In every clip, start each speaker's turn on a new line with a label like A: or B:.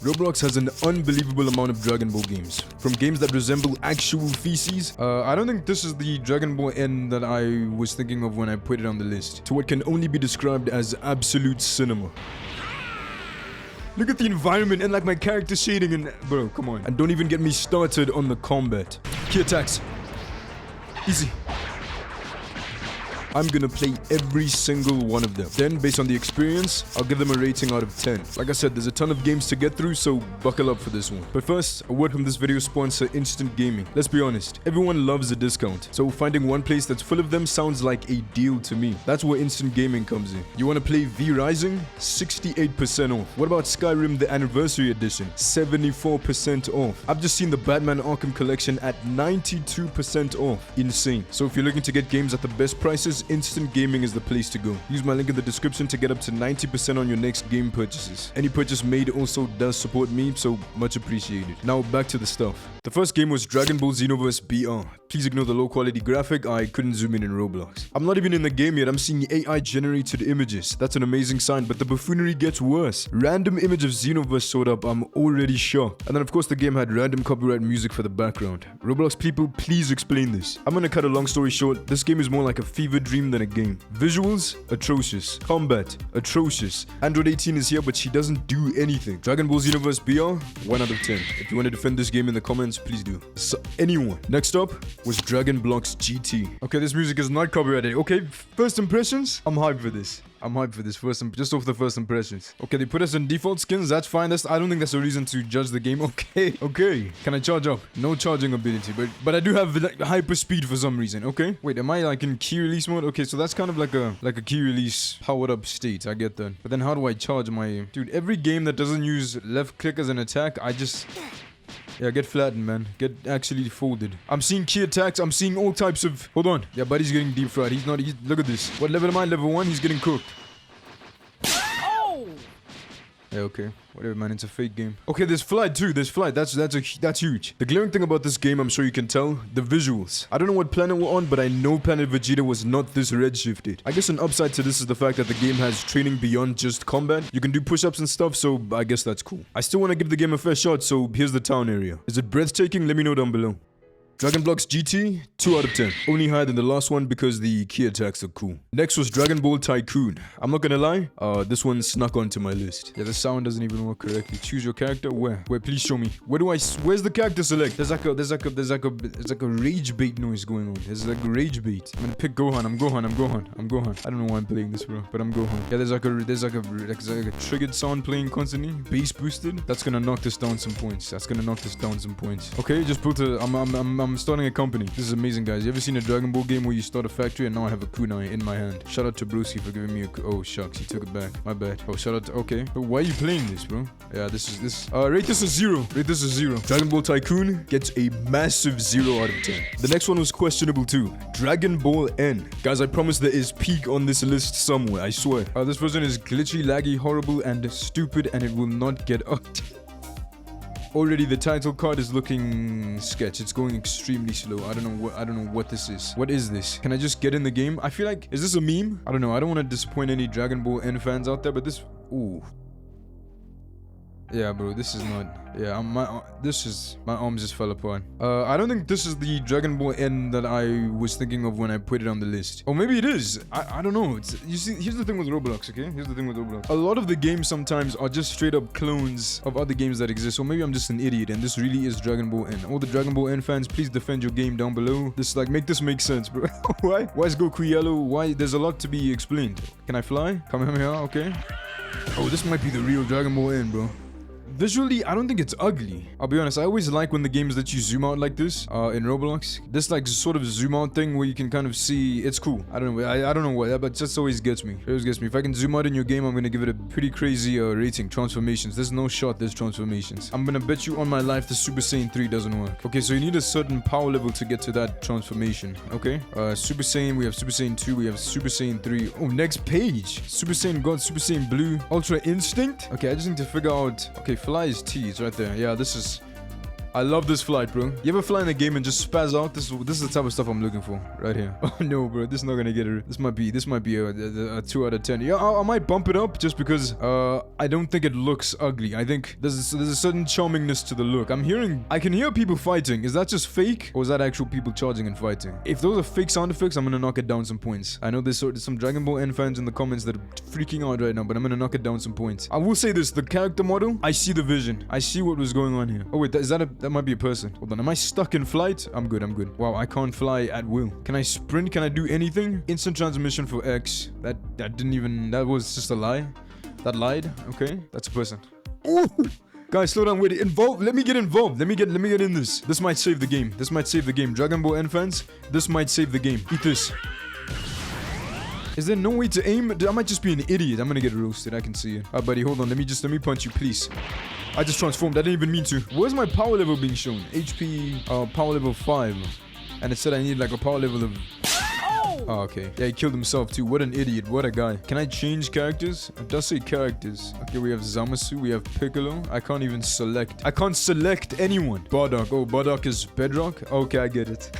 A: Roblox has an unbelievable amount of Dragon Ball games. From games that resemble actual feces, I don't think this is the Dragon Ball N that I was thinking of when I put it on the list, to what can only be described as absolute cinema. Look at the environment and like my character shading and... Bro, come on. And don't even get me started on the combat. Key attacks. Easy. I'm gonna play every single one of them. Then, based on the experience, I'll give them a rating out of 10. Like I said, there's a ton of games to get through, so buckle up for this one. But first, a word from this video sponsor, Instant Gaming. Let's be honest, everyone loves a discount, so finding one place that's full of them sounds like a deal to me. That's where Instant Gaming comes in. You wanna play V Rising? 68% off. What about Skyrim the Anniversary Edition? 74% off. I've just seen the Batman Arkham Collection at 92% off. Insane. So if you're looking to get games at the best prices, Instant Gaming is the place to go. Use my link in the description to get up to 90% on your next game purchases. Any purchase made also does support me, so much appreciated. Now back to the stuff. The first game was Dragon Ball Xenoverse BR. Please ignore the low quality graphic, I couldn't zoom in Roblox. I'm not even in the game yet, I'm seeing AI generated images. That's an amazing sign, but the buffoonery gets worse. Random image of Xenoverse showed up, I'm already shocked. And then of course the game had random copyright music for the background. Roblox people, please explain this. I'm gonna cut a long story short, this game is more like a fever dream than a game. Visuals, atrocious. Combat, atrocious. Android 18 is here, but she doesn't do anything. Dragon Ball Xenoverse BR, 1 out of 10. If you want to defend this game in the comments, please do. So, anyone. Next up was Dragon Blox GT. Okay, this music is not copyrighted. Okay, first impressions? I'm hyped for this. Just off the first impressions. Okay, they put us in default skins, that's fine. I don't think that's a reason to judge the game. Okay. Can I charge up? No charging ability, but I do have like, hyper speed for some reason, okay? Wait, am I like in key release mode? Okay, so that's kind of like a key release powered up state, I get that. But then how do I charge my... Dude, every game that doesn't use left click as an attack, I just... Yeah, get flattened, man. Get actually folded. I'm seeing key attacks. I'm seeing all types of... Hold on. Yeah, buddy's getting deep fried. Look at this. What level am I? Level 1? He's getting cooked. Oh! Yeah, okay. Whatever, man. It's a fake game. Okay, there's flight too. There's flight. That's huge. The glaring thing about this game, I'm sure you can tell, the visuals. I don't know what planet we're on, but I know Planet Vegeta was not this redshifted. I guess an upside to this is the fact that the game has training beyond just combat. You can do push-ups and stuff, so I guess that's cool. I still want to give the game a fair shot, so here's the town area. Is it breathtaking? Let me know down below. Dragon Blox GT, 2 out of 10. Only higher than the last one because the key attacks are cool. Next was Dragon Ball Tycoon. I'm not gonna lie, this one snuck onto my list. Yeah, the sound doesn't even work correctly. Choose your character. Where? Please show me. Where's the character select? There's like a rage bait noise going on. There's like a rage bait. I'm gonna pick Gohan. I'm Gohan. I don't know why I'm playing this, bro, but I'm Gohan. Yeah, there's like a triggered sound playing constantly. Bass boosted. That's gonna knock this down some points. Okay, just put I'm starting a company. This is amazing, guys. You ever seen a Dragon Ball game where you start a factory and now I have a kunai in my hand? Shout out to Brucey for giving me a... Oh, shucks. He took it back. My bad. Oh, shout out to... Okay. But why are you playing this, bro? Yeah, rate this a 0. Dragon Ball Tycoon gets a massive 0 out of 10. The next one was questionable too. Dragon Ball N. Guys, I promise there is peak on this list somewhere. I swear. This version is glitchy, laggy, horrible, and stupid, and it will not get up. Already the title card is looking sketch. It's going extremely slow. I don't know what this is. What is this? Can I just get in the game? I feel like, is this a meme? I don't know. I don't want to disappoint any Dragon Ball N fans out there, but this... Ooh. Yeah, bro, this is not... Yeah, my arms just fell apart. I don't think this is the Dragon Ball N that I was thinking of when I put it on the list. Or maybe it is. I don't know. You see, here's the thing with Roblox, okay? A lot of the games sometimes are just straight up clones of other games that exist. Or maybe I'm just an idiot and this really is Dragon Ball N. All the Dragon Ball N fans, please defend your game down below. Make this make sense, bro. Why? Why is Goku yellow? Why? There's a lot to be explained. Can I fly? Come here, okay. Oh, this might be the real Dragon Ball N, bro. Visually, I don't think it's ugly. I'll be honest, I always like when the games let you zoom out like this in Roblox. This like sort of zoom out thing where you can kind of see, it's cool. I don't know. I don't know what, but it just always gets me. If I can zoom out in your game, I'm gonna give it a pretty crazy rating. Transformations. There's no shot there's transformations. I'm gonna bet you on my life the Super Saiyan 3 doesn't work. Okay, so you need a certain power level to get to that transformation. Okay. Super Saiyan, we have Super Saiyan 2, we have Super Saiyan 3. Oh, next page. Super Saiyan God, Super Saiyan Blue, Ultra Instinct. Okay, I just need to figure out. Okay, fly is T, it's right there. Yeah, this is I love this flight, bro. You ever fly in a game and just spaz out? This is the type of stuff I'm looking for right here. Oh no, bro. This is not gonna get it. This might be a 2 out of 10. Yeah, I might bump it up just because I don't think it looks ugly. I think there's a certain charmingness to the look. I can hear people fighting. Is that just fake or is that actual people charging and fighting? If those are fake sound effects, I'm gonna knock it down some points. I know there's some Dragon Ball N fans in the comments that are freaking out right now, but I'm gonna knock it down some points. I will say this: the character model, I see the vision. I see what was going on here. Oh wait, that might be a person. Hold on, am I stuck in flight? I'm good. Wow, I can't fly at will. Can I sprint? Can I do anything? Instant transmission for X. That was just a lie. That lied. Okay, that's a person. Ooh. Guys, slow down, wait, let me get involved. Let me get in this. This might save the game. Dragon Ball N fans, this might save the game. Eat this. Is there no way to aim? I might just be an idiot. I'm gonna get roasted, I can see it. Buddy, hold on, let me punch you, please. I just transformed, I didn't even mean to. Where's my power level being shown? HP, power level 5. And it said I need like a power level of... Oh, okay. Yeah, he killed himself too. What an idiot. What a guy. Can I change characters? It does say characters. Okay, we have Zamasu. We have Piccolo. I can't even select. I can't select anyone. Bardock. Oh, Bardock is Bedrock? Okay, I get it.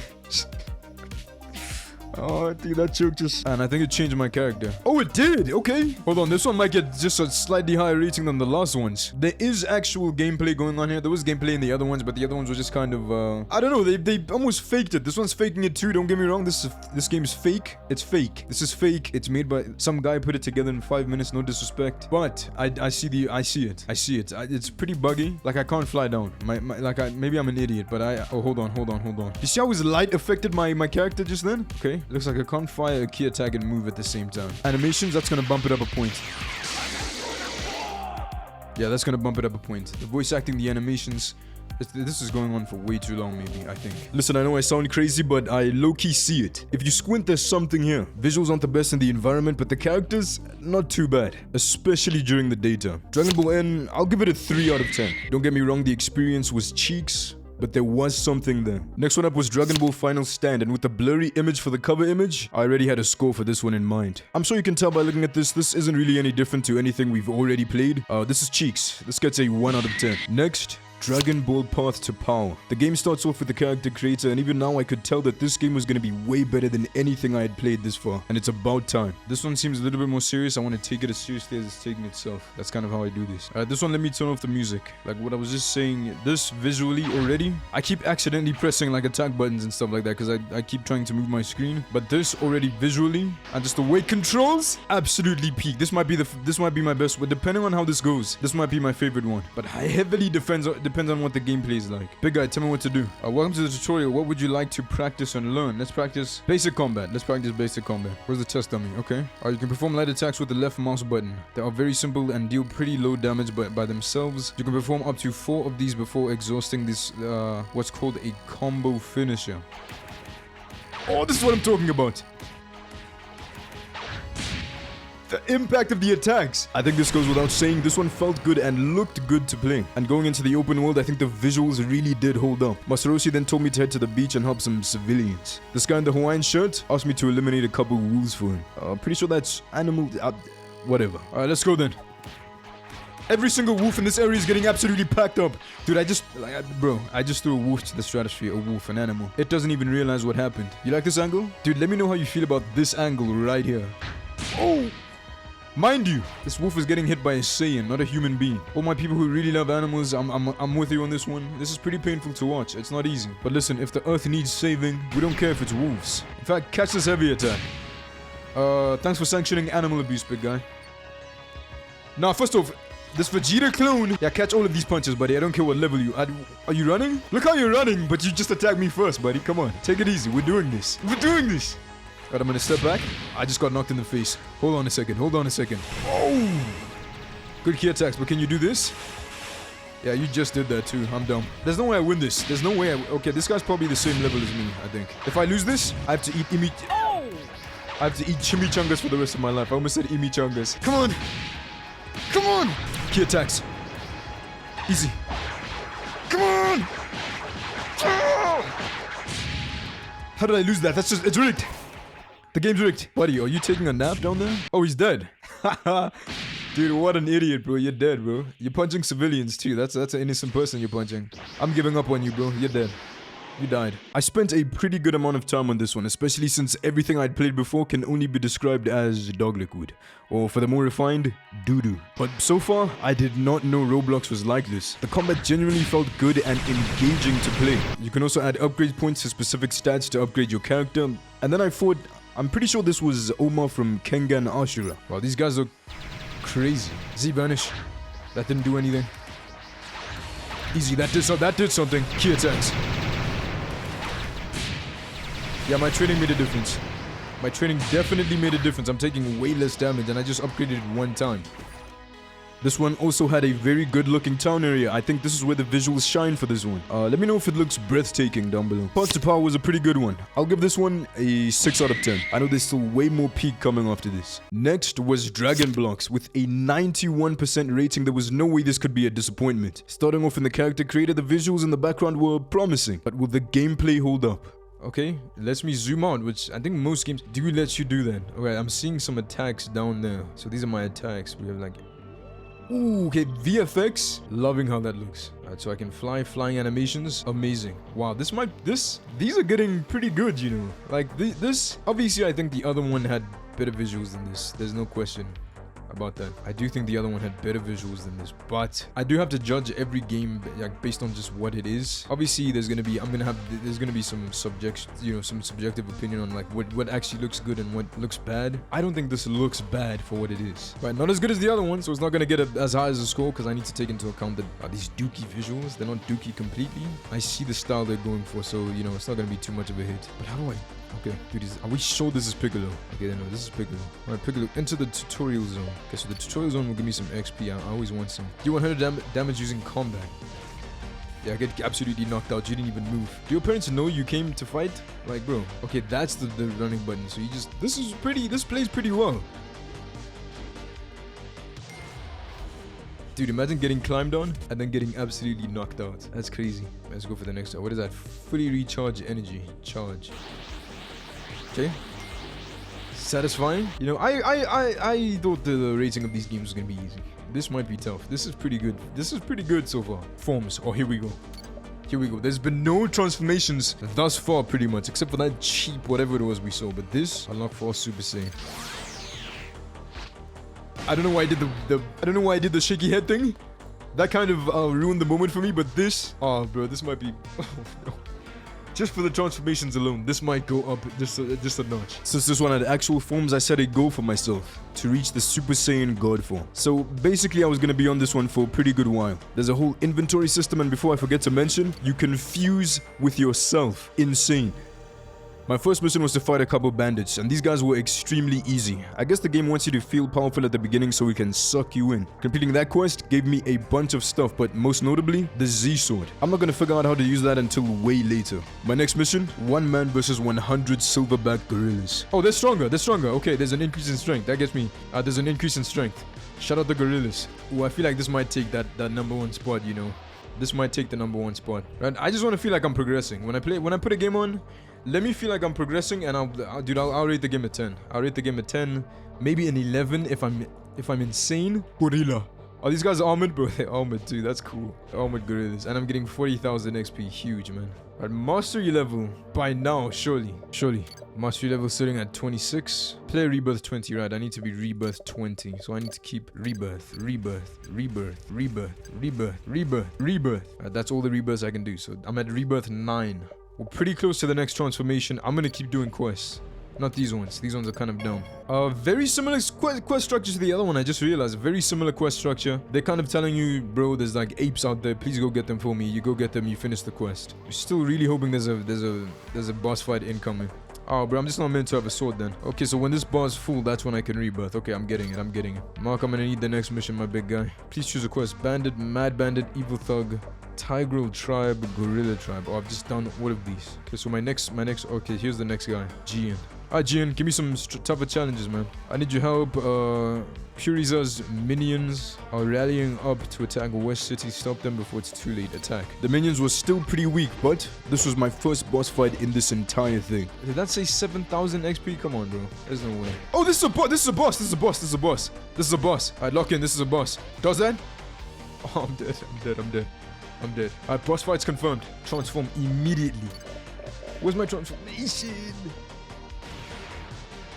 A: Oh, I think that joke just... And I think it changed my character. Oh, it did! Okay. Hold on, this one might get just a slightly higher rating than the last ones. There is actual gameplay going on here. There was gameplay in the other ones, but the other ones were just kind of, I don't know, they almost faked it. This one's faking it too, don't get me wrong. This game's fake. It's fake. This is fake. It's made by... Some guy put it together in 5 minutes, no disrespect. But, I see it. It's pretty buggy. Like, I can't fly down. Maybe I'm an idiot, but Oh, hold on. You see how his light affected my character just then? Okay. Looks like I can't fire a key attack and move at the same time. Animations, that's gonna bump it up a point. Yeah, that's gonna bump it up a point. The voice acting, the animations, this is going on for way too long, maybe, I think. Listen, I know I sound crazy, but I low-key see it. If you squint, there's something here. Visuals aren't the best in the environment, but the characters, not too bad. Especially during the daytime. Dragon Ball N, I'll give it a 3 out of 10. Don't get me wrong, the experience was cheeks, but there was something there. Next one up was Dragon Ball Final Stand, and with the blurry image for the cover image, I already had a score for this one in mind. I'm sure you can tell by looking at this isn't really any different to anything we've already played. This is cheeks. This gets a 1 out of 10. Next, Dragon Ball Path to Power. The game starts off with the character creator, and even now I could tell that this game was going to be way better than anything I had played this far, and it's about time. This one seems a little bit more serious. I want to take it as seriously as it's taking itself. That's kind of how I do this. This one, let me turn off the music. Like what I was just saying, this visually already, I keep accidentally pressing like attack buttons and stuff like that because I keep trying to move my screen, but this already visually, and just the way it controls, absolutely peak. This might be my best, but depending on how this goes, this might be my favorite one. But I heavily depends on what the gameplay is like. Big guy, tell me what to do. Welcome to the tutorial. What would you like to practice and learn? Let's practice basic combat. Where's the test dummy? Okay. You can perform light attacks with the left mouse button. They are very simple and deal pretty low damage by themselves. You can perform up to 4 of these before exhausting this, what's called a combo finisher. Oh, this is what I'm talking about. The impact of the attacks. I think this goes without saying. This one felt good and looked good to play. And going into the open world, I think the visuals really did hold up. Masaroshi then told me to head to the beach and help some civilians. This guy in the Hawaiian shirt asked me to eliminate a couple wolves for him. Pretty sure that's animal... whatever. Alright, let's go then. Every single wolf in this area is getting absolutely packed up. Dude, I just threw a wolf to the stratosphere. A wolf, an animal. It doesn't even realize what happened. You like this angle? Dude, let me know how you feel about this angle right here. Oh! Mind you, this wolf is getting hit by a Saiyan, not a human being. All my people who really love animals, I'm with you on this one. This is pretty painful to watch. It's not easy. But listen, if the earth needs saving, we don't care if it's wolves. In fact, catch this heavy attack. Thanks for sanctioning animal abuse, big guy. Now, first off, this Vegeta clone. Yeah, catch all of these punches, buddy. I don't care what level you are. Are you running? Look how you're running, but you just attacked me first, buddy. Come on, take it easy. We're doing this. Alright, I'm gonna step back. I just got knocked in the face. Hold on a second. Oh! Good key attacks, but can you do this? Yeah, you just did that too. I'm dumb. There's no way I win this. Okay, this guy's probably the same level as me, I think. If I lose this, I have to eat chimichangas for the rest of my life. I almost said imichangas. Come on! Key attacks. Easy. Come on! How did I lose that? It's rigged. The game's rigged. Buddy, are you taking a nap down there? Oh, he's dead. Dude, what an idiot, bro. You're dead, bro. You're punching civilians, too. That's an innocent person you're punching. I'm giving up on you, bro. You're dead. You died. I spent a pretty good amount of time on this one, especially since everything I'd played before can only be described as dog liquid. Or for the more refined, doo-doo. But so far, I did not know Roblox was like this. The combat genuinely felt good and engaging to play. You can also add upgrade points to specific stats to upgrade your character. And then I thought, I'm pretty sure this was Omar from Kengan Ashura. Wow, these guys look crazy. Z vanish. That didn't do anything. Easy, that did something. Key attacks. Yeah, my training made a difference. My training definitely made a difference. I'm taking way less damage and I just upgraded it one time. This one also had a very good looking town area. I think this is where the visuals shine for this one. Let me know if it looks breathtaking down below. Parts to Power was a pretty good one. I'll give this one a 6 out of 10. I know there's still way more peak coming after this. Next was Dragon Blocks with a 91% rating. There was no way this could be a disappointment. Starting off in the character creator, the visuals in the background were promising. But will the gameplay hold up? Okay, lets me zoom out, which I think most games do let you do that. Okay, I'm seeing some attacks down there. So these are my attacks. We have like... Ooh, okay, VFX. Loving how that looks. Alright, so I can fly, flying animations. Amazing. Wow, these are getting pretty good, you know. Like, this... Obviously, I think the other one had better visuals than this. There's no question about that. I do think the other one had better visuals than this, but I do have to judge every game like based on just what it is. Obviously there's gonna be some subjective opinion on like what actually looks good and what looks bad. I don't think this looks bad for what it is, but not as good as the other one, so it's not gonna get as high as a score because I need to take into account that these dookie visuals, they're not dookie completely. I see the style they're going for, so you know it's not gonna be too much of a hit. But how do I... Okay, dude, are we sure this is Piccolo? Okay, no, this is Piccolo. Alright, Piccolo, enter the tutorial zone. Okay, so the tutorial zone will give me some XP. I always want some. Do 100 damage using combat. Yeah, I get absolutely knocked out. You didn't even move. Do your parents know you came to fight? Like, bro. Okay, that's the running button. So you just... This plays pretty well. Dude, imagine getting climbed on and then getting absolutely knocked out. That's crazy. Let's go for the next one. What is that? Fully recharge energy. Charge. Okay. Satisfying. You know, I thought the rating of these games was gonna be easy. This might be tough. This is pretty good. This is pretty good so far. Forms. Oh, here we go. Here we go. There's been no transformations thus far, pretty much, except for that cheap whatever it was we saw. But this, unlock for Super Saiyan. I don't know why I did the shaky head thing. That kind of ruined the moment for me. But this, oh, bro, this might be. Oh, no. Just for the transformations alone, this might go up just a notch. Since this one had actual forms, I set a goal for myself to reach the Super Saiyan God form. So basically, I was gonna be on this one for a pretty good while. There's a whole inventory system, and before I forget to mention, you can fuse with yourself. Insane. My first mission was to fight a couple bandits, and these guys were extremely easy. I guess the game wants you to feel powerful at the beginning so it can suck you in. Completing that quest gave me a bunch of stuff, but most notably, the Z-Sword. I'm not gonna figure out how to use that until way later. My next mission, 1 man versus 100 silverback gorillas. Oh, they're stronger, Okay, there's an increase in strength. That gets me. There's an increase in strength. Shout out the gorillas. Ooh, I feel like this might take that #1 spot, you know. This might take the #1 spot. Right? I just want to feel like I'm progressing. When I put a game on, let me feel like I'm progressing, and I'll rate the game a 10. I'll rate the game a 10, maybe an 11 if I'm insane. Gorilla. Oh, these guys are armored, bro. They're armored too. That's cool. They're armored gorillas, and I'm getting 40,000 XP. Huge, man. Right, mastery level by now, surely. Mastery level sitting at 26. Player rebirth 20, right? I need to be rebirth 20, so I need to keep rebirth. Right, that's all the rebirths I can do. So I'm at rebirth 9. We're pretty close to the next transformation. I'm gonna keep doing quests. Not these ones. These ones are kind of dumb. Very similar quest structure to the other one. I just realized. Very similar quest structure. They're kind of telling you, bro, there's like apes out there. Please go get them for me. You go get them. You finish the quest. You're still really hoping there's a boss fight incoming. Oh, bro, I'm just not meant to have a sword then. Okay, so when this bar is full, that's when I can rebirth. Okay, I'm getting it. Mark, I'm gonna need the next mission, my big guy. Please choose a quest. Bandit, Mad Bandit, Evil Thug, Tigral Tribe, Gorilla Tribe. Oh, I've just done all of these. Okay, so my next. Okay, here's the next guy. Gian. Alright, Jian, give me some tougher challenges, man. I need your help. Puriza's minions are rallying up to attack West City. Stop them before it's too late. Attack. The minions were still pretty weak, but this was my first boss fight in this entire thing. Did that say 7,000 XP? Come on, bro. There's no way. Oh, this is a boss. This is a boss. This is a boss. This is a boss. This is a boss. Alright, lock in. This is a boss. Does that? Oh, I'm dead. I'm dead. I'm dead. I'm dead. Alright, boss fight's confirmed. Transform immediately. Where's my transformation?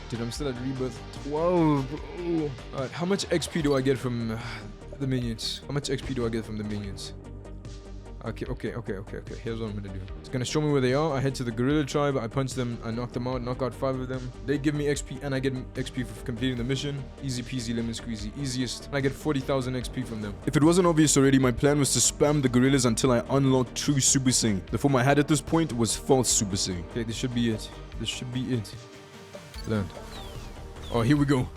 A: Dude, I'm still at rebirth 12, bro. Alright, how much XP do I get from the minions? How much XP do I get from the minions? Okay. Here's what I'm gonna do. It's gonna show me where they are. I head to the gorilla tribe. I punch them. I knock them out. Knock out 5 of them. They give me XP, and I get XP for completing the mission. Easy peasy, lemon squeezy. Easiest. And I get 40,000 XP from them. If it wasn't obvious already, my plan was to spam the gorillas until I unlocked true Super Saiyan. The form I had at this point was false Super Saiyan. Okay, this should be it. This should be it. Learn. Oh, here we go.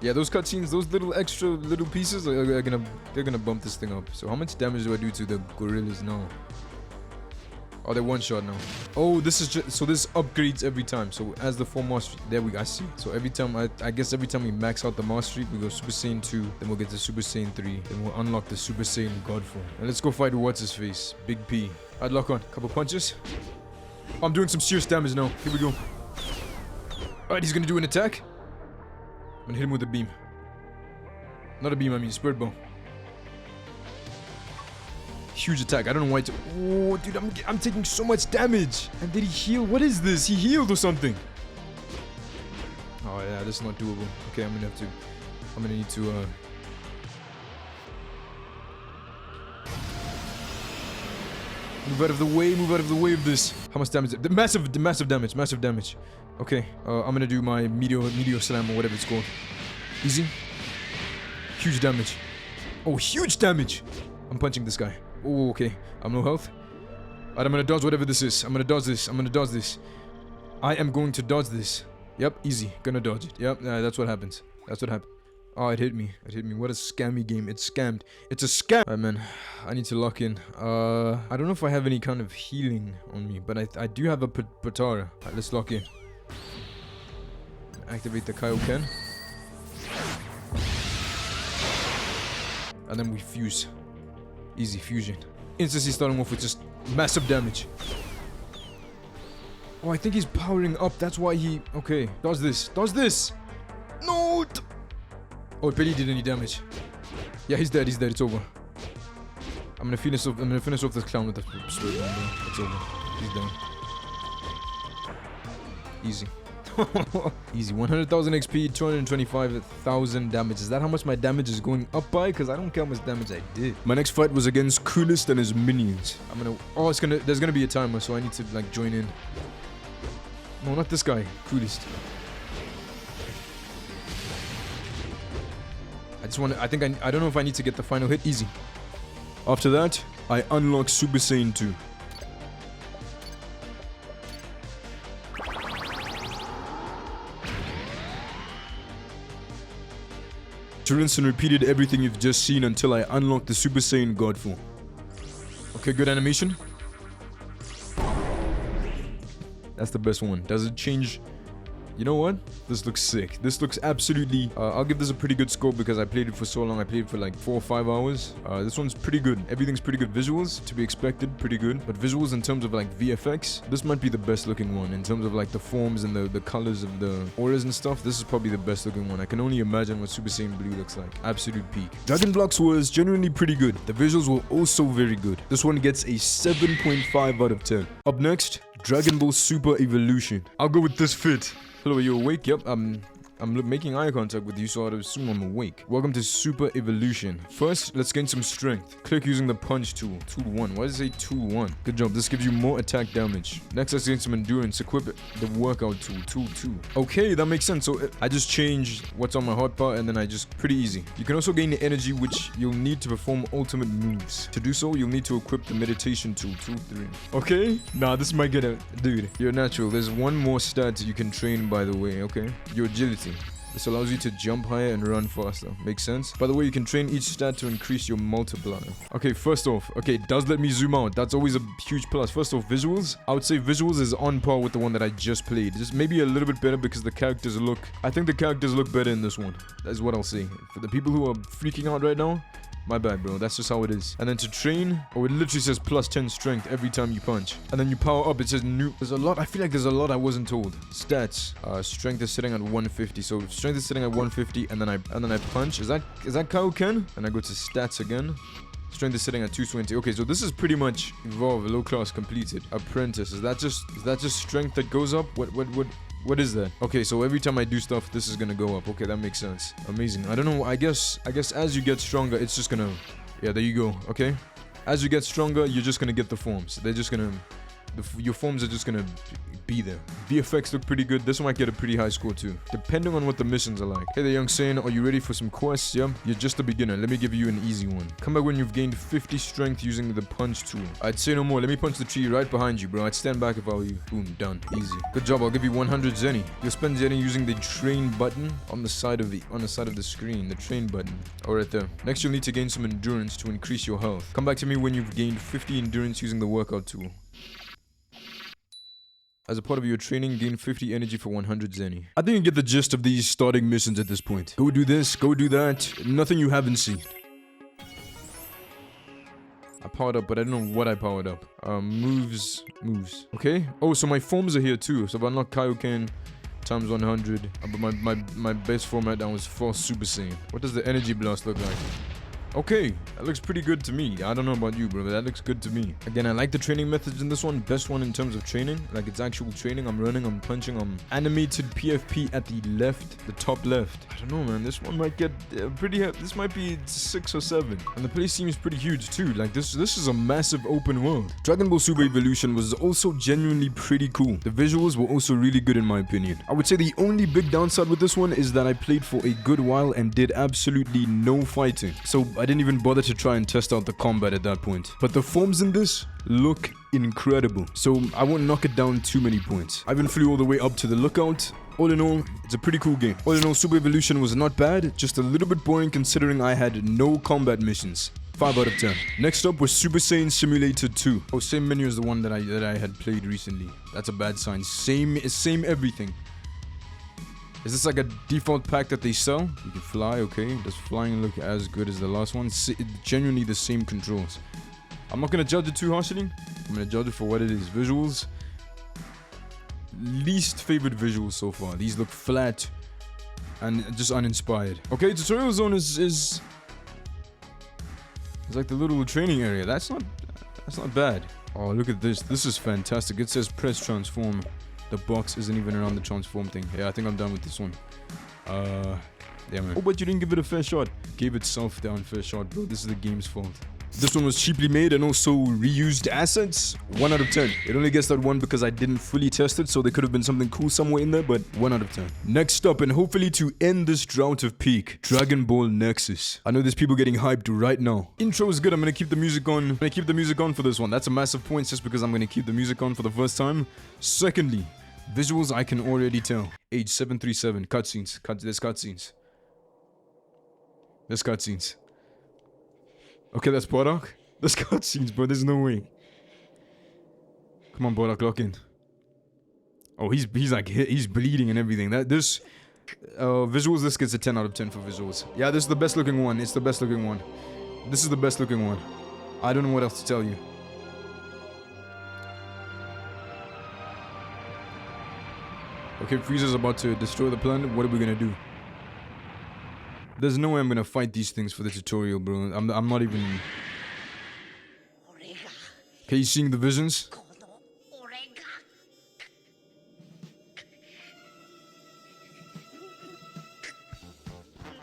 A: Yeah, those cutscenes, those little extra little pieces they're gonna bump this thing up. So how much damage do I do to the gorillas now? Oh, they're one shot now. Oh, this is just so this upgrades every time. So as the 4 mastery, there we go. I see. So every time I guess every time we max out the mastery, we go Super Saiyan 2, then we'll get to Super Saiyan 3, then we'll unlock the Super Saiyan God form. And let's go fight what's his face, Big P. I'd lock on. Couple punches. Oh, I'm doing some serious damage now. Here we go. Alright, he's gonna do an attack. I'm gonna hit him with a beam. Not a beam, I mean spirit bow. Huge attack. I don't know why it's... Oh, dude, I'm taking so much damage. And did he heal? What is this? He healed or something. Oh, yeah, this is not doable. Okay, I'm gonna need to, move out of the way. Move out of the way of this. How much damage? The massive damage. Massive damage. Okay, I'm gonna do my meteor slam or whatever it's called. Easy. Huge damage. Oh, huge damage. I'm punching this guy. Oh, okay. I'm no health. Alright, I'm gonna dodge whatever this is. I'm gonna dodge this. I am going to dodge this. Yep, easy. Gonna dodge it. Yep, that's what happens. That's what happened. Oh, it hit me. What a scammy game. It's scammed. It's a scam. Alright, man. I need to lock in. I don't know if I have any kind of healing on me, but I do have a Patara. Alright, let's lock in. Activate the Kaioken. And then we fuse. Easy fusion. Instantly starting off with just massive damage. Oh, I think he's powering up. That's why he... Okay. Does this. No! Oh, it barely did any damage. Yeah, he's dead. It's over. I'm gonna finish off this clown with the sword. It's over. He's done. Easy. Easy. 100,000 XP, 225,000 damage. Is that how much my damage is going up by? Because I don't care how much damage I did. My next fight was against Coolest and his minions. Oh, there's gonna be a timer, so I need to like join in. No, not this guy. Coolest. I don't know if I need to get the final hit. Easy. After that, I unlock Super Saiyan 2. To rinse and repeated everything you've just seen until I unlock the Super Saiyan God form. Okay, good animation. That's the best one. Does it change? You know what? This looks sick. This looks absolutely... I'll give this a pretty good score because I played it for so long. I played it for like 4 or 5 hours. This one's pretty good. Everything's pretty good. Visuals, to be expected, pretty good. But visuals in terms of like VFX, this might be the best looking one. In terms of like the forms and the colors of the auras and stuff, this is probably the best looking one. I can only imagine what Super Saiyan Blue looks like. Absolute peak. Dragon Blocks was genuinely pretty good. The visuals were also very good. This one gets a 7.5 out of 10. Up next, Dragon Ball Super Evolution. I'll go with this fit. Hello, are you awake? Yep, I'm making eye contact with you, so I'd assume I'm awake. Welcome to Super Evolution. First, let's gain some strength. Click using the punch tool. Tool 1. Why does it say tool 1? Good job. This gives you more attack damage. Next, let's gain some endurance. Equip the workout tool. Tool 2. Okay, that makes sense. So I just changed what's on my hotbar, and then I just... Pretty easy. You can also gain the energy, which you'll need to perform ultimate moves. To do so, you'll need to equip the meditation tool. Tool 3. Okay? Nah, this might get a... Dude, you're natural. There's one more stat you can train, by the way, okay? Your agility. This allows you to jump higher and run faster. Makes sense? By the way, you can train each stat to increase your multiplier. Okay, first off, okay, it does let me zoom out. That's always a huge plus. First off, visuals. I would say visuals is on par with the one that I just played. Just maybe a little bit better because the characters look... I think the characters look better in this one. That's what I'll say. For the people who are freaking out right now, my bad, bro. That's just how it is. And then to train, oh, it literally says plus 10 strength every time you punch. And then you power up, it says new. There's a lot. I feel like there's a lot I wasn't told. Stats. Strength is sitting at 150. So strength is sitting at 150, and then I punch. Is that Kaioken? And I go to stats again. Strength is sitting at 220. Okay, so this is pretty much evolve, low class completed. Apprentice. Is that just strength that goes up? What is that? Okay, so every time I do stuff, this is gonna go up. Okay, that makes sense. Amazing. I don't know. I guess as you get stronger, it's just gonna... Yeah, there you go. Okay. As you get stronger, you're just gonna get the forms. They're just gonna... your forms are just gonna be there. The effects look pretty good. This one might get a pretty high score too, depending on what the missions are like. Hey there, young Saiyan. Are you ready for some quests? Yeah? You're just a beginner. Let me give you an easy one. Come back when you've gained 50 strength using the punch tool. I'd say no more. Let me punch the tree right behind you, bro. I'd stand back if I were you. Boom, done. Easy. Good job. I'll give you 100 Zenny. You'll spend Zenny using the train button on the side of the screen. The train button. Oh, right there. Next, you'll need to gain some endurance to increase your health. Come back to me when you've gained 50 endurance using the workout tool. As a part of your training, gain 50 energy for 100 Zenny. I think you get the gist of these starting missions at this point. Go do this, go do that. Nothing you haven't seen. I powered up, but I don't know what I powered up. Moves. Okay. Oh, so my forms are here too. So if I unlock Kaioken times 100. But my best form right now is False Super Saiyan. What does the energy blast look like? Okay, that looks pretty good to me. I don't know about you, bro, but that looks good to me. Again, I like the training methods in this one. Best one in terms of training. Like, it's actual training. I'm running, I'm punching, I'm animated PFP at the left, the top left. I don't know, man. This one might get pretty... This might be 6 or 7. And the place seems pretty huge, too. Like, this is a massive open world. Dragon Ball Super Evolution was also genuinely pretty cool. The visuals were also really good, in my opinion. I would say the only big downside with this one is that I played for a good while and did absolutely no fighting. So, I didn't even bother to try and test out the combat at that point. But the forms in this look incredible. So I won't knock it down too many points. I even flew all the way up to the lookout. All in all, it's a pretty cool game. All in all, Super Evolution was not bad, just a little bit boring considering I had no combat missions. 5 out of 10. Next up was Super Saiyan Simulator 2. Oh, same menu as the one that I had played recently. That's a bad sign. Same everything. Is this like a default pack that they sell? You can fly, okay. Does flying look as good as the last one? Genuinely the same controls. I'm not gonna judge it too harshly. I'm gonna judge it for what it is. Visuals. Least favorite visuals so far. These look flat and just uninspired. Okay, tutorial zone is it's like the little training area. That's not bad. Oh, look at this. This is fantastic. It says press transform. The box isn't even around the transform thing. Yeah, I think I'm done with this one. Yeah, man. Oh, but you didn't give it a fair shot. Gave itself the unfair shot, bro. This is the game's fault. This one was cheaply made and also reused assets. 1 out of 10. It only gets that 1 because I didn't fully test it, so there could have been something cool somewhere in there, but 1 out of 10. Next up, and hopefully to end this drought of peak, Dragon Ball Nexus. I know there's people getting hyped right now. Intro is good. I'm gonna keep the music on. I'm gonna keep the music on for this one. That's a massive point just because I'm gonna keep the music on for the first time. Secondly, visuals I can already tell. Age 737. Cutscenes. There's cutscenes. There's cutscenes. Okay, that's Bodak. There's cutscenes, bro. There's no way. Come on, Bodak, lock in. Oh, he's bleeding and everything. This visuals, this gets a 10 out of 10 for visuals. Yeah, this is the best looking one. It's the best looking one. This is the best looking one. I don't know what else to tell you. Okay, Frieza's about to destroy the planet. What are we gonna do? There's no way I'm gonna fight these things for the tutorial, bro. I'm not even... Okay, you seeing the visions?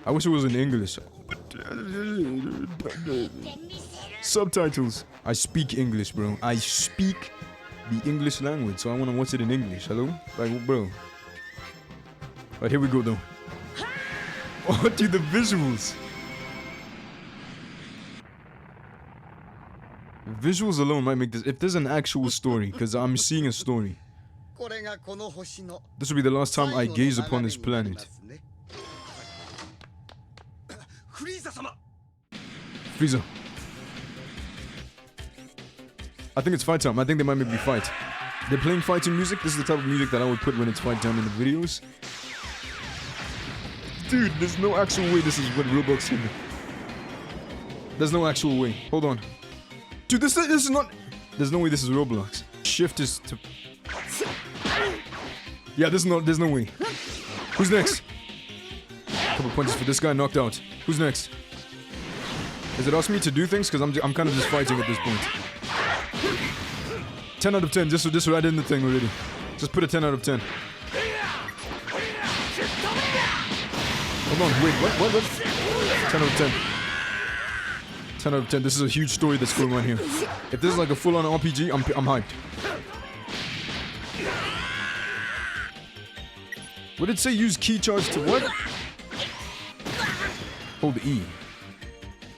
A: I wish it was in English. Subtitles. I speak English, bro. I speak the English language, so I wanna watch it in English. Hello? Like, bro. Alright, here we go, though. Oh, dude, the visuals. Visuals alone might make this... If there's an actual story, because I'm seeing a story. This will be the last time I gaze upon this planet. Frieza. I think it's fight time. I think they might make me fight. They're playing fighting music. This is the type of music that I would put when it's fight time in the videos. Dude, there's no actual way this is what Roblox can do. There's no actual way. Hold on. Dude, this is not... There's no way this is Roblox. Shift is to... Yeah, there's no way. Who's next? Couple punches for this guy, knocked out. Who's next? Is it asking me to do things? Because I'm kind of just fighting at this point. 10 out of 10, just right in the thing already. Just put a 10 out of 10. Hold on, wait, what? 10 out of 10. 10 out of 10, this is a huge story that's going on here. If this is like a full-on RPG, I'm hyped. What did it say? Use key charge to what? Hold E.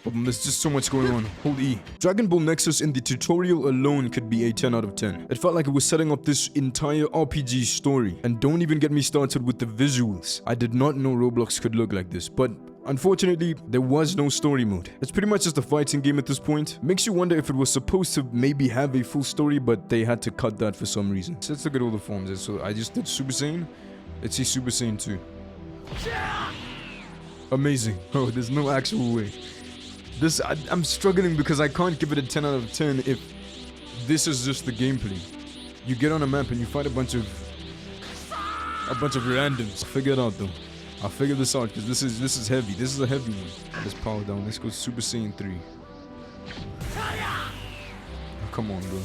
A: There's just so much going on. Hold E. Dragon Ball Nexus in the tutorial alone could be a 10 out of 10. It felt like it was setting up this entire RPG story. And don't even get me started with the visuals. I did not know Roblox could look like this, but unfortunately, there was no story mode. It's pretty much just a fighting game at this point. Makes you wonder if it was supposed to maybe have a full story, but they had to cut that for some reason. So let's look at all the forms. So I just did Super Saiyan. Let's see Super Saiyan 2. Amazing. Oh, there's no actual way. I'm struggling because I can't give it a 10 out of 10 if this is just the gameplay. You get on a map and you fight a bunch of randoms. I'll figure it out though. I'll figure this out because this is heavy. This is a heavy one. Let's power down. Let's go Super Saiyan 3. Oh, come on, bro.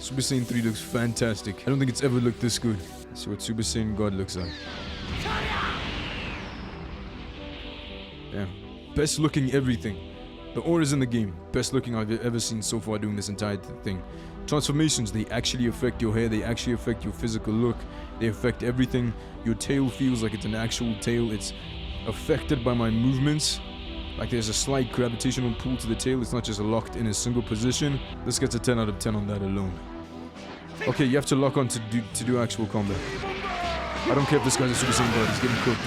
A: Super Saiyan 3 looks fantastic. I don't think it's ever looked this good. Let's see what Super Saiyan God looks like. Damn. Best looking everything. The auras in the game. Best looking I've ever seen so far doing this entire thing. Transformations, they actually affect your hair. They actually affect your physical look. They affect everything. Your tail feels like it's an actual tail. It's affected by my movements. Like there's a slight gravitational pull to the tail. It's not just locked in a single position. This gets a 10 out of 10 on that alone. Okay, you have to lock on to do actual combat. I don't care if this guy's a Super Saiyan God. He's getting cooked.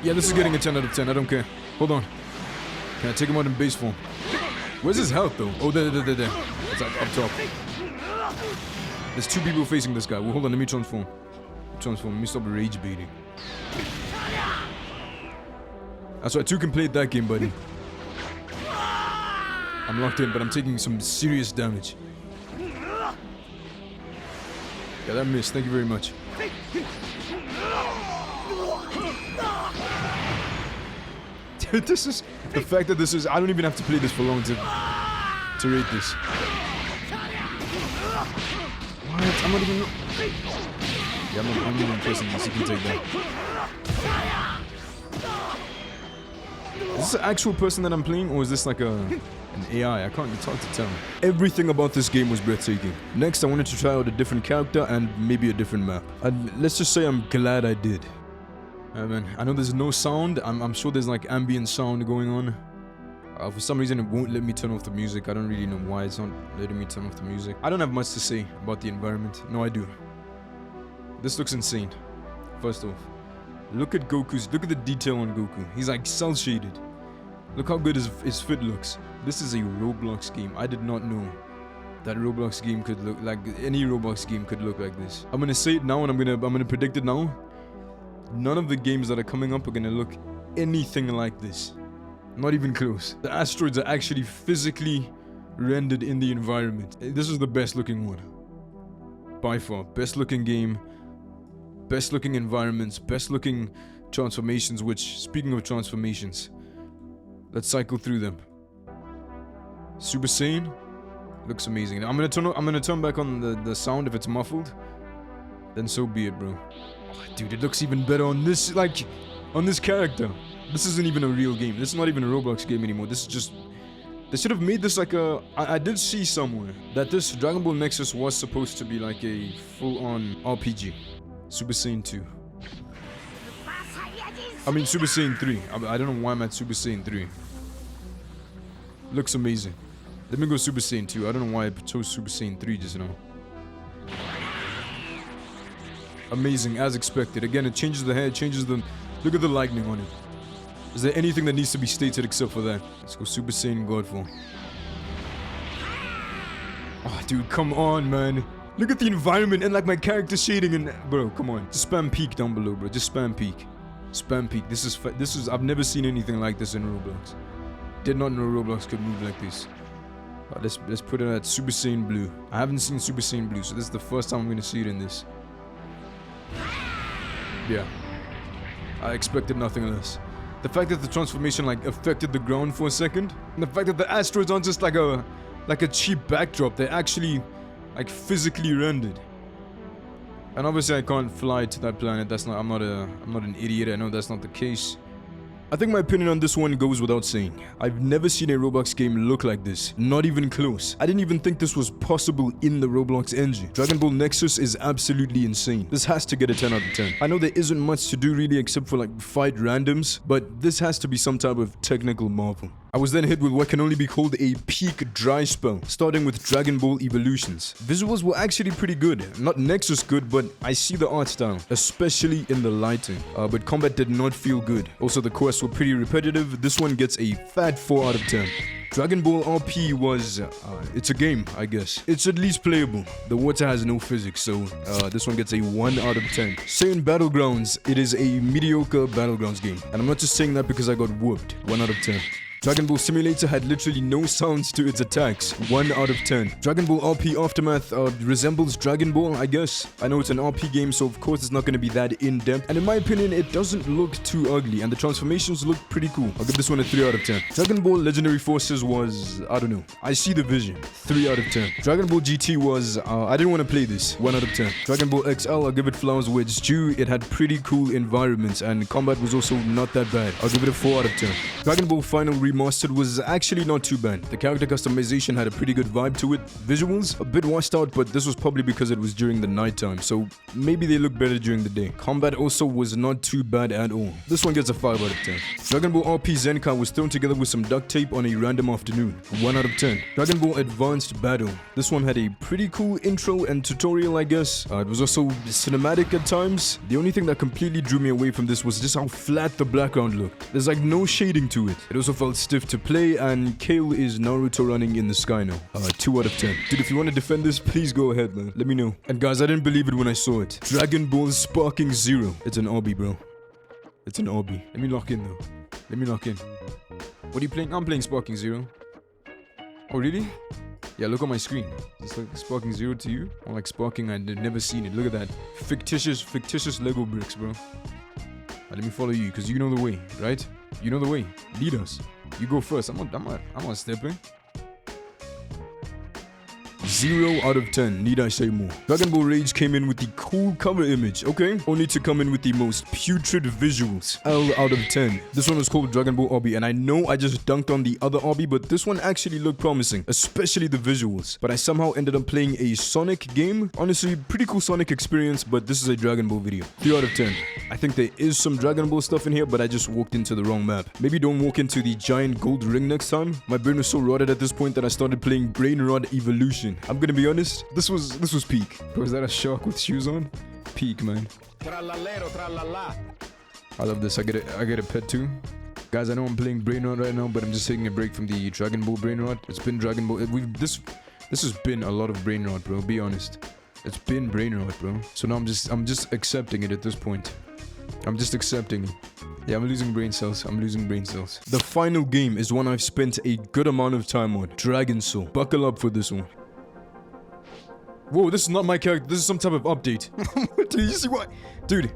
A: Yeah, this is getting a 10 out of 10. I don't care. Hold on. Can I take him out in base form? Where's his health, though? Oh, there. It's up top. There's two people facing this guy. Well, hold on. Let me transform. Let me stop rage baiting. That's right. 2 can play that game, buddy. I'm locked in, but I'm taking some serious damage. Yeah, that missed. Thank you very much. This is the fact that this is. I don't even have to play this for long to rate this. What? I'm not even. Yeah, I'm not even pressing this. You can take that. Is this an actual person that I'm playing, or is this like an AI? I can't. It's hard to tell. Everything about this game was breathtaking. Next, I wanted to try out a different character and maybe a different map. And let's just say I'm glad I did. Man, I know there's no sound. I'm sure there's like ambient sound going on. For some reason, it won't let me turn off the music. I don't really know why it's not letting me turn off the music. I don't have much to say about the environment. No, I do. This looks insane. First off, look at Goku's. Look at the detail on Goku. He's like cell shaded. Look how good his fit looks. This is a Roblox game. I did not know that Roblox game could look like any Roblox game could look like this. I'm gonna say it now, and I'm gonna predict it now. None of the games that are coming up are gonna look anything like this. Not even close. The asteroids are actually physically rendered in the environment. This is the best looking one. By far. Best looking game. Best looking environments. Best looking transformations, which, speaking of transformations, let's cycle through them. Super Saiyan. Looks amazing. I'm gonna turn back on the sound if it's muffled. Then so be it, bro. Dude, it looks even better on this, like, on this character. This isn't even a real game. This is not even a Roblox game anymore. This is just... They should have made this like a... I did see somewhere that this Dragon Ball Nexus was supposed to be like a full-on RPG. Super Saiyan 2. I mean, Super Saiyan 3. I don't know why I'm at Super Saiyan 3. Looks amazing. Let me go Super Saiyan 2. I don't know why I chose Super Saiyan 3 just now. Amazing, as expected. Again, it changes the hair, it changes the Look at the lightning on it. Is there anything that needs to be stated except for that? Let's go Super Saiyan God form. Oh, dude, come on, man. Look at the environment and like my character shading and bro, come on. Just spam peek down below, bro. Just spam peek. Spam peek. This is I've never seen anything like this in Roblox. Did not know Roblox could move like this. Let's put it at Super Saiyan Blue. I haven't seen Super Saiyan Blue, so this is the first time I'm gonna see it in this. Yeah. I expected nothing less. The fact that the transformation like affected the ground for a second, and the fact that the asteroids aren't just like a cheap backdrop, they're actually like physically rendered. And obviously I can't fly to that planet. That's not I'm not an idiot. I know that's not the case. I think my opinion on this one goes without saying. I've never seen a Roblox game look like this. Not even close. I didn't even think this was possible in the Roblox engine. Dragon Ball Nexus is absolutely insane. This has to get a 10 out of 10. I know there isn't much to do really except for like fight randoms, but this has to be some type of technical marvel. I was then hit with what can only be called a peak dry spell, starting with Dragon Ball Evolutions. Visuals were actually pretty good. Not Nexus good, but I see the art style, especially in the lighting. But combat did not feel good. Also, the quests were pretty repetitive. This one gets a fat 4 out of 10. Dragon Ball RP was, it's a game, I guess. It's at least playable. The water has no physics, so this one gets a 1 out of 10. Saiyan Battlegrounds, it is a mediocre Battlegrounds game. And I'm not just saying that because I got whooped. 1 out of 10. Dragon Ball Simulator had literally no sounds to its attacks. 1 out of 10. Dragon Ball RP Aftermath resembles Dragon Ball, I guess. I know it's an RP game, so of course it's not going to be that in-depth. And in my opinion, it doesn't look too ugly, and the transformations look pretty cool. I'll give this one a 3 out of 10. Dragon Ball Legendary Forces was, I don't know. I see the vision. 3 out of 10. Dragon Ball GT was, I didn't want to play this. 1 out of 10. Dragon Ball XL, I'll give it flowers where it's due. It had pretty cool environments, and combat was also not that bad. I'll give it a 4 out of 10. Dragon Ball Final Remastered was actually not too bad. The character customization had a pretty good vibe to it. Visuals, a bit washed out, but this was probably because it was during the nighttime, so maybe they look better during the day. Combat also was not too bad at all. This one gets a 5 out of 10. Dragon Ball RP Zenkai was thrown together with some duct tape on a random afternoon. 1 out of 10. Dragon Ball Advanced Battle. This one had a pretty cool intro and tutorial, I guess. It was also cinematic at times. The only thing that completely drew me away from this was just how flat the background looked. There's like no shading to it. It also felt stiff to play, and Kale is Naruto running in the sky now. 2 out of 10. Dude, if you want to defend this, please go ahead, man. Let me know. And guys, I didn't believe it when I saw it. Dragon Ball Sparking Zero. It's an obby, bro. It's an obby. Let me lock in, though. Let me lock in. What are you playing? I'm playing Sparking Zero. Oh, really? Yeah, look on my screen. It's like Sparking Zero to you? Or like Sparking, I've never seen it. Look at that. Fictitious Lego bricks, bro. Let me follow you, because you know the way, right? You know the way. Lead us. You go first. I'm not stepping. 0 out of 10. Need I say more? Dragon Ball Rage came in with the cool cover image, okay? Only to come in with the most putrid visuals. L out of 10. This one was called Dragon Ball Obby, and I know I just dunked on the other Obby, but this one actually looked promising, especially the visuals. But I somehow ended up playing a Sonic game. Honestly, pretty cool Sonic experience, but this is a Dragon Ball video. 3 out of 10. I think there is some Dragon Ball stuff in here, but I just walked into the wrong map. Maybe don't walk into the giant gold ring next time. My brain was so rotted at this point that I started playing Brain Rot Evolution. I'm gonna be honest, this was peak. Bro, is that a shark with shoes on? Peak, man. I love this. I get a pet too. Guys, I know I'm playing Brain Rot right now, but I'm just taking a break from the Dragon Ball Brain Rot. It's been Dragon Ball. This has been a lot of Brain Rot, bro. Be honest. It's been Brain Rot, bro. So now I'm just accepting it at this point. I'm just accepting it. Yeah, I'm losing brain cells. The final game is one I've spent a good amount of time on. Dragon Soul. Buckle up for this one. Whoa, this is not my character. This is some type of update. Dude, you see what? Dude,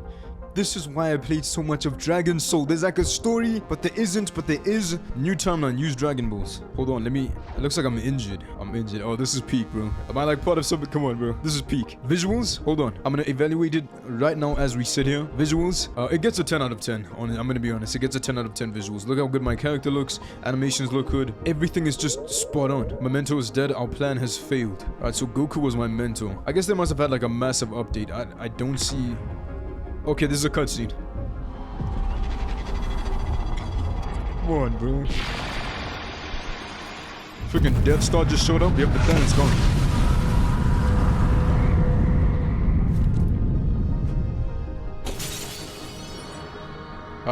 A: this is why I played so much of Dragon Soul. There's like a story, but there isn't. But there is. New timeline. Use Dragon Balls. Hold on, it looks like I'm injured. Oh, this is peak, bro. Am I like part of something? Come on, bro. This is peak. Visuals? Hold on. I'm gonna evaluate it right now as we sit here. Visuals? It gets a 10 out of 10. I'm gonna be honest. It gets a 10 out of 10 visuals. Look how good my character looks. Animations look good. Everything is just spot on. My mentor is dead. Our plan has failed. Alright, so Goku was my mentor. I guess they must have had like a massive update. I don't see... Okay, this is a cutscene. Come on, bro. Freaking Death Star just showed up. Yep, the planet's gone.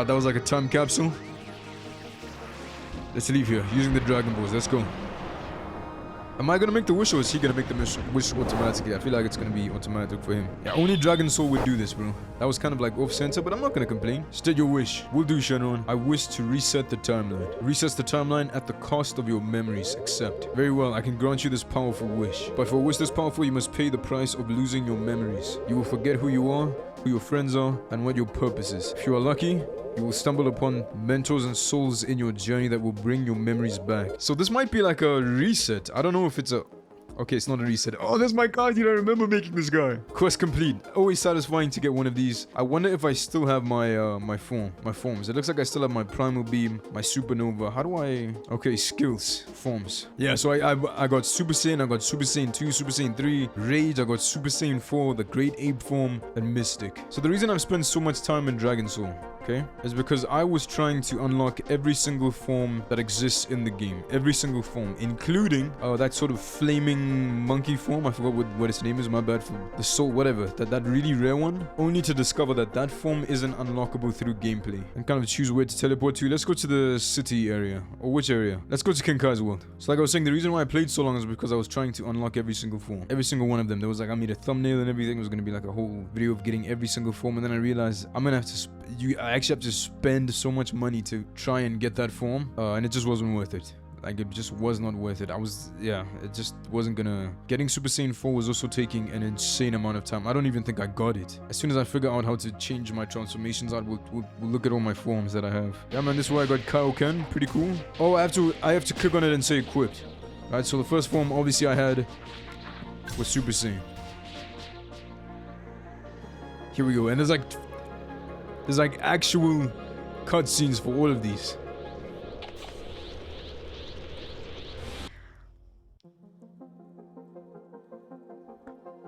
A: That was like a time capsule. Let's leave here using the Dragon Balls. Let's go. Am I gonna make the wish or is he gonna make the wish automatically? I feel like it's gonna be automatic for him. Yeah, only Dragon Soul would do this, bro. That was kind of like off-center, but I'm not gonna complain. State your wish. Will do, Shenron. I wish to reset the timeline. Resets the timeline at the cost of your memories. Accept. Very well, I can grant you this powerful wish. But for a wish this powerful, you must pay the price of losing your memories. You will forget who you are, who your friends are, and what your purpose is. If you are lucky, you will stumble upon mentors and souls in your journey that will bring your memories back. So this might be like a reset. I don't know if it's a... Okay, it's not a reset. Oh, that's my Kanji. I remember making this guy. Quest complete. Always satisfying to get one of these. I wonder if I still have my my forms. It looks like I still have my Primal Beam, my Supernova. How do I... Okay, skills. Forms. Yeah, so I got Super Saiyan, I got Super Saiyan 2, Super Saiyan 3, Rage, I got Super Saiyan 4, the Great Ape form, and Mystic. So the reason I've spent so much time in Dragon Soul, okay, is because I was trying to unlock every single form that exists in the game. Every single form, including that sort of flaming monkey form. I forgot what its name is, my bad, for the soul, whatever. That really rare one. Only to discover that form isn't unlockable through gameplay. And kind of choose where to teleport to. Let's go to the city area. Or which area? Let's go to Kenkai's world. So like I was saying, the reason why I played so long is because I was trying to unlock every single form. Every single one of them. There was like, I made a thumbnail and everything. It was going to be like a whole video of getting every single form. And then I realized I'm going to have to... I actually have to spend so much money to try and get that form. And it just wasn't worth it. Like, it just was not worth it. It just wasn't gonna... Getting Super Saiyan 4 was also taking an insane amount of time. I don't even think I got it. As soon as I figure out how to change my transformations out, we'll look at all my forms that I have. Yeah, man, this is where I got Kaioken. Pretty cool. Oh, I have to click on it and say equipped. Alright, so the first form, obviously, I had was Super Saiyan. Here we go. And there's like actual cutscenes for all of these.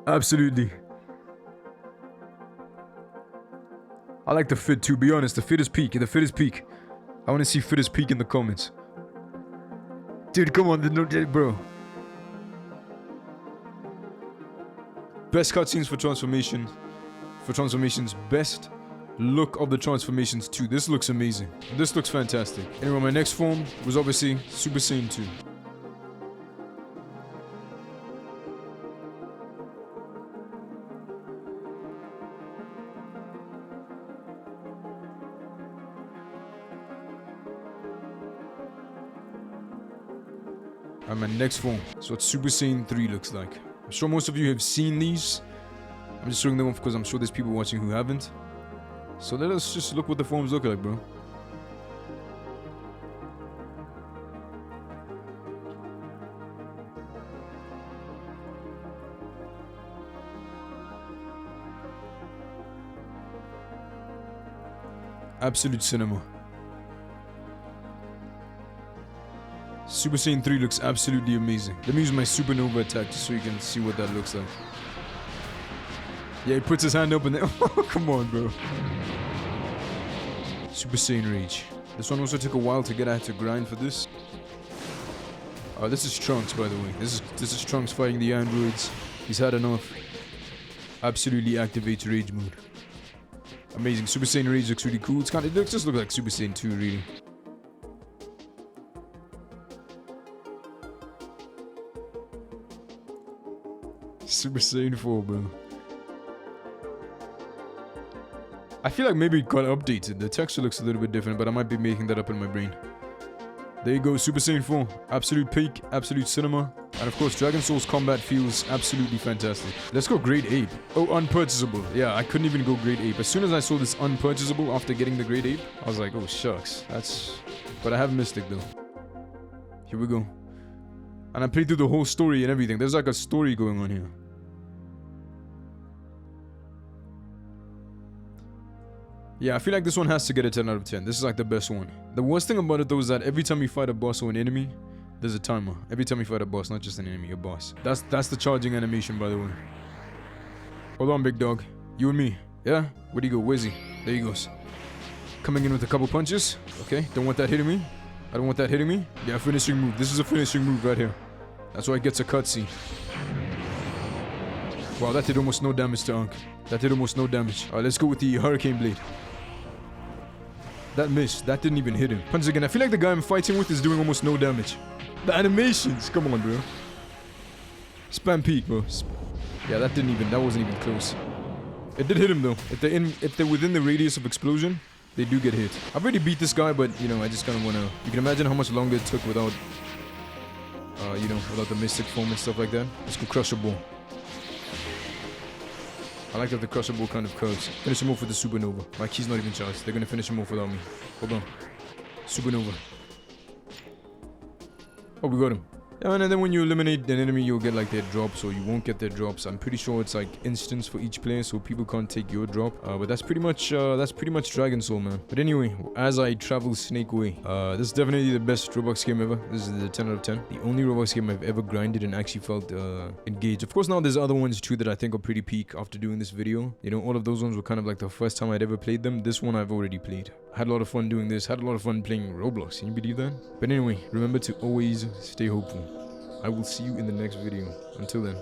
A: Absolutely. I like the fit too, be honest. The fit is peak. The fit is peak. I want to see fit is peak in the comments. Dude, come on, bro. Best cutscenes for transformation. For transformations, best look of the transformations too. This looks amazing. This looks fantastic. Anyway, my next form was obviously Super Saiyan 2. And my next form. So what Super Saiyan 3 looks like. I'm sure most of you have seen these. I'm just showing them off because I'm sure there's people watching who haven't. So let us just look what the forms look like, bro. Absolute cinema. Super Saiyan 3 looks absolutely amazing. Let me use my Supernova attack just so you can see what that looks like. Yeah, he puts his hand up and then... Oh, come on, bro. Super Saiyan Rage. This one also took a while to get. I had to grind for this. This is Trunks, by the way. This is Trunks fighting the androids. He's had enough. Absolutely activates Rage mode. Amazing. Super Saiyan Rage looks really cool. It just looks like Super Saiyan 2, really. Super Saiyan 4, bro. I feel like maybe it got updated. The texture looks a little bit different, but I might be making that up in my brain. There you go, Super Saiyan 4. Absolute peak, absolute cinema. And of course, Dragon Soul's combat feels absolutely fantastic. Let's go Great Ape. Oh, unpurchasable. Yeah, I couldn't even go Great Ape. As soon as I saw this unpurchasable after getting the Great Ape, I was like, oh, shucks. But I have Mystic, though. Here we go. And I played through the whole story and everything. There's like a story going on here. Yeah, I feel like this one has to get a 10 out of 10. This is like the best one. The worst thing about it though is that every time you fight a boss or an enemy, there's a timer. Every time you fight a boss, not just an enemy, a boss. That's the charging animation, by the way. Hold on, big dog. You and me. Yeah? Where'd he go? Where's he? There he goes. Coming in with a couple punches. Okay, don't want that hitting me. I don't want that hitting me. Yeah, finishing move. This is a finishing move right here. That's why it gets a cutscene. Wow, that did almost no damage to Ankh. That did almost no damage. Alright, let's go with the Hurricane Blade. That missed. That didn't even hit him. Punch again. I feel like the guy I'm fighting with is doing almost no damage. The animations. Come on, bro. Spam peek, bro. Yeah, that wasn't even close. It did hit him though. If they're within the radius of explosion, they do get hit. I've already beat this guy, but you know, I just kind of wanna. You can imagine how much longer it took without, without the mystic form and stuff like that. Let's go crush a ball. I like that the crusher ball kind of curves. Finish him off with the supernova. My key's not even charged. They're gonna finish him off without me. Hold on. Supernova. Oh, we got him. And then when you eliminate an enemy, you'll get like their drops, or you won't get their drops. I'm pretty sure it's like instance for each player, so people can't take your drop. But that's pretty much Dragon Soul, man. But anyway, as I travel Snake Way, this is definitely the best Roblox game ever. This is the 10 out of 10. The only Roblox game I've ever grinded and actually felt engaged. Of course, now there's other ones too that I think are pretty peak after doing this video. You know, all of those ones were kind of like the first time I'd ever played them. This one I've already played. Had a lot of fun doing this. Had a lot of fun playing Roblox. Can you believe that? But anyway, remember to always stay hopeful. I will see you in the next video. Until then.